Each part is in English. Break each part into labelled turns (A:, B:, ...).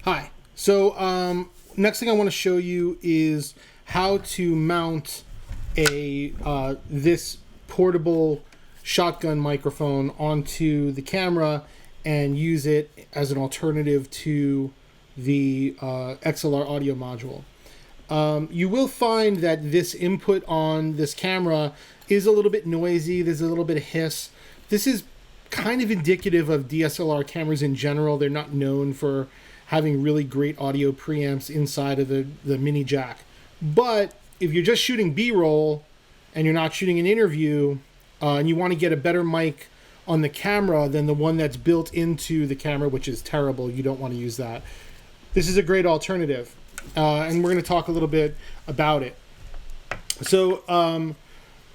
A: Hi. So next thing I want to show you is how to mount a this portable shotgun microphone onto the camera and use it as an alternative to the XLR audio module. You will find that this input on this camera is a little bit noisy. There's a little bit of hiss. This is kind of indicative of DSLR cameras in general. They're not known for having really great audio preamps inside of the mini jack. But if you're just shooting B-roll and you're not shooting an interview and you want to get a better mic on the camera than the one that's built into the camera, which is terrible, you don't want to use that, this is a great alternative. And we're going to talk a little bit about it. So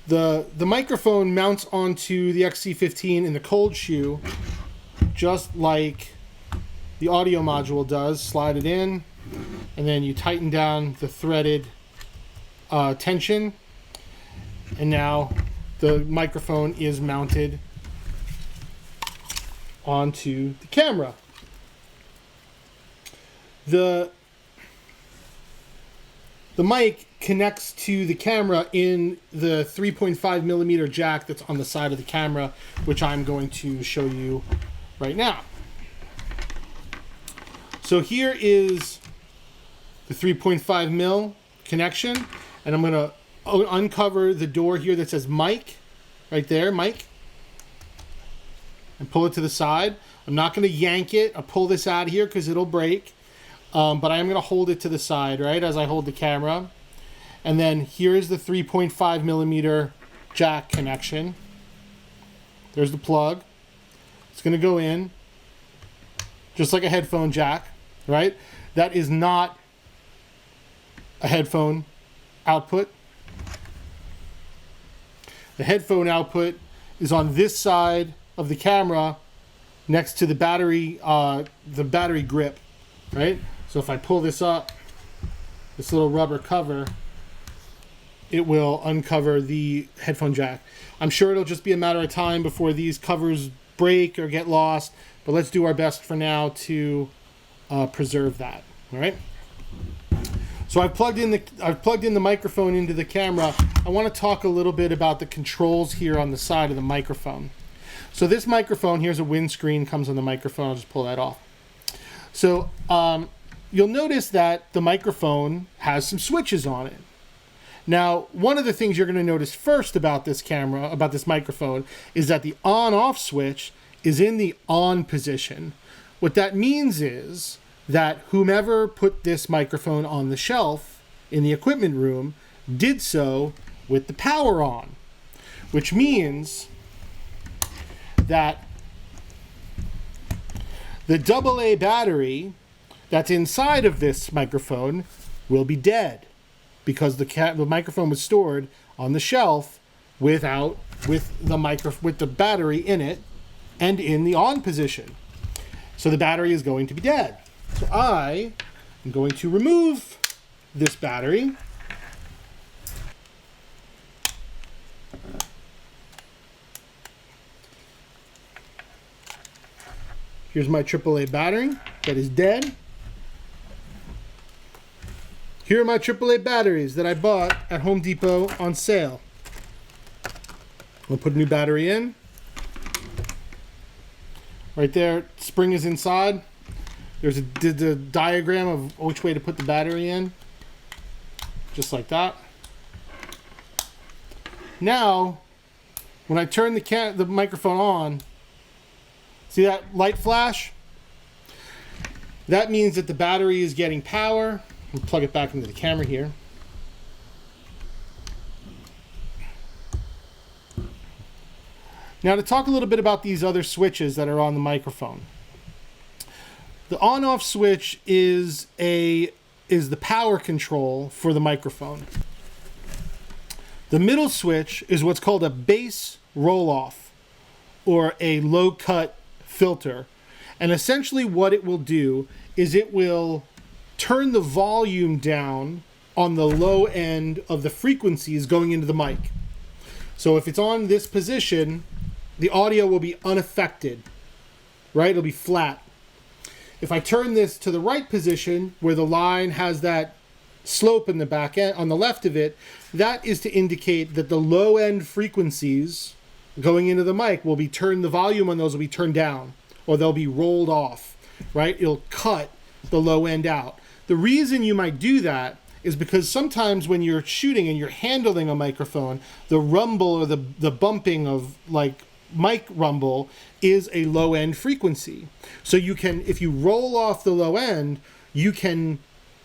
A: the microphone mounts onto the XC15 in the cold shoe, just like the audio module does. Slide it in, and then you tighten down the threaded tension, and now the microphone is mounted onto the camera. The mic connects to the camera in the 3.5 millimeter jack that's on the side of the camera, which I'm going to show you right now. So here is the 3.5 mil connection, and I'm going to uncover the door here that says mic, right there, mic, and pull it to the side. I'm not going to yank it. I'll pull this out of here because it'll break, but I am going to hold it to the side, right, as I hold the camera. And then here is the 3.5 millimeter jack connection. There's the plug. It's going to go in just like a headphone jack, right? That is not a headphone output. The headphone output is on this side of the camera next to the battery grip, right? So if I pull this up, this little rubber cover, it will uncover the headphone jack. I'm sure it'll just be a matter of time before these covers break or get lost, but let's do our best for now to preserve that. All right. So I've plugged in the microphone into the camera. I want to talk a little bit about the controls here on the side of the microphone. So this microphone, here's a windscreen, comes on the microphone. I'll just pull that off. So you'll notice that the microphone has some switches on it. Now, one of the things you're going to notice first about this camera, about this microphone, is that the on-off switch is in the on position. What that means is that whomever put this microphone on the shelf in the equipment room did so with the power on, which means that the AA battery that's inside of this microphone will be dead, because the microphone was stored on the shelf with the battery in it and in the on position. So the battery is going to be dead. So I am going to remove this battery. Here's my AAA battery that is dead. Here are my AAA batteries that I bought at Home Depot on sale. We'll put a new battery in. Right there, spring is inside. There's the diagram of which way to put the battery in. Just like that. Now, when I turn the microphone on, see that light flash? That means that the battery is getting power. We'll plug it back into the camera here. Now to talk a little bit about these other switches that are on the microphone. The on-off switch is the power control for the microphone. The middle switch is what's called a bass roll-off or a low-cut filter. And essentially what it will do is it will turn the volume down on the low end of the frequencies going into the mic. So if it's on this position, the audio will be unaffected, right? It'll be flat. If I turn this to the right position, where the line has that slope in the back end, on the left of it, that is to indicate that the low end frequencies going into the mic will be turned, the volume on those will be turned down, or they'll be rolled off, right? It'll cut the low end out. The reason you might do that is because sometimes when you're shooting and you're handling a microphone, the rumble or the bumping of like mic rumble is a low end frequency. So you can, if you roll off the low end, you can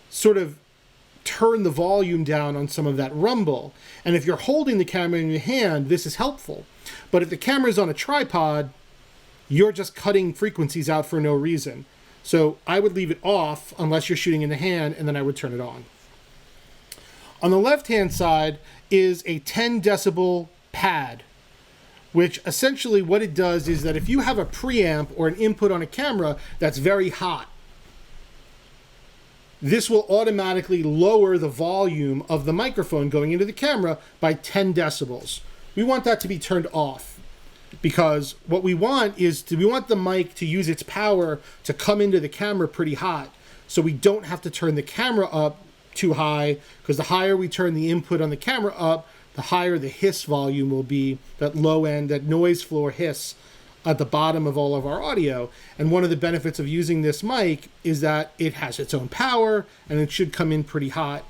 A: sort of turn the volume down on some of that rumble. And if you're holding the camera in your hand, this is helpful. But if the camera's on a tripod, you're just cutting frequencies out for no reason. So I would leave it off unless you're shooting in the hand, and then I would turn it on. On the left-hand side is a 10 decibel pad, which essentially what it does is that if you have a preamp or an input on a camera that's very hot, this will automatically lower the volume of the microphone going into the camera by 10 decibels. We want that to be turned off, because what we want is we want the mic to use its power to come into the camera pretty hot, so we don't have to turn the camera up too high, because the higher we turn the input on the camera up, the higher the hiss volume will be, that low end, that noise floor hiss at the bottom of all of our audio. And one of the benefits of using this mic is that it has its own power, and it should come in pretty hot,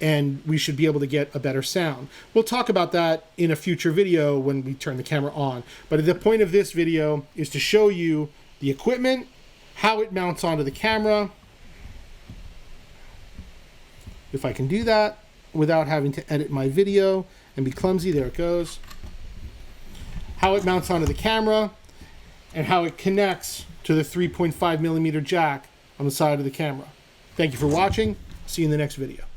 A: and we should be able to get a better sound. We'll talk about that in a future video when we turn the camera on. But the point of this video is to show you the equipment, how it mounts onto the camera. If I can do that without having to edit my video and be clumsy, there it goes. How it mounts onto the camera, and how it connects to the 3.5mm jack on the side of the camera. Thank you for watching. See you in the next video.